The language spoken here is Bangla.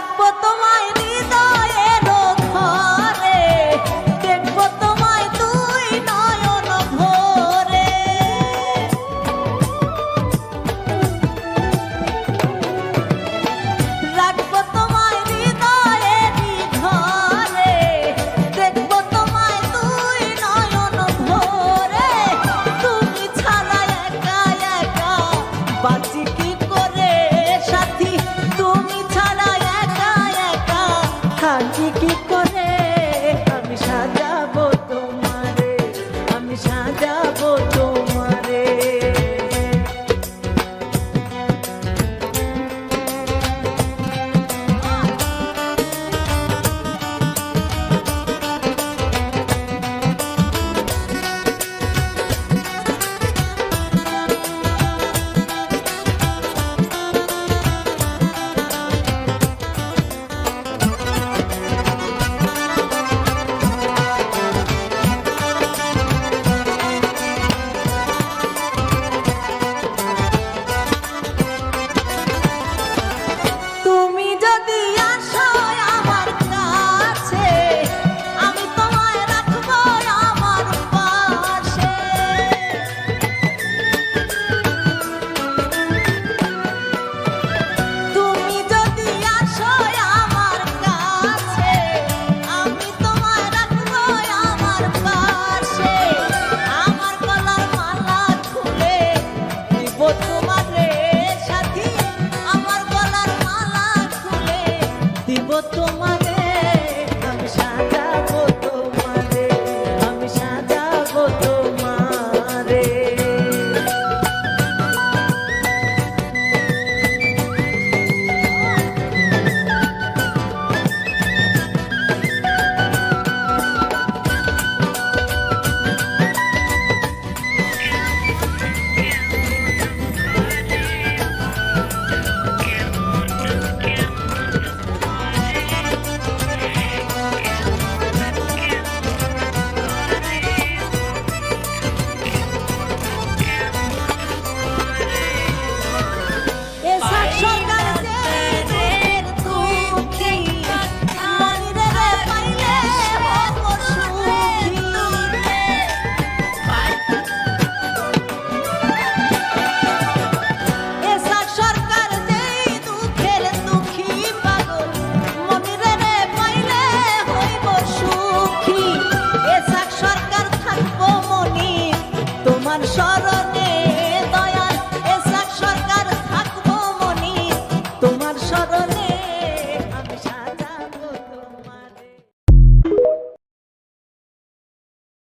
রাখবো তোমায় হৃদয়ের ঘরে, দেখবো তোমায় দুই নয়ন ভরে। রাখবো তোমায় হৃদয়ের ঘরে, দেখবো তোমায় দুই নয়ন ভরে। তুমি ছাড়া একা একা বাঁচি কি করে সাথী, তুমি ছাড়া একা একা থাকি কি করে। আমি সাজাবো তোমারে, আমি সাজাবো তোমারে। তুমি যদি আসো আমার কাছে, আমি তোমায় রাখবো আমার পাশে। তুমি যদি আসো আমার কাছে, আমি তোমায় রাখবো আমার পাশে। আমার গলার মালা খুলে দিব তোমারে সাথী, আমার গলার মালা খুলে দিব তোমার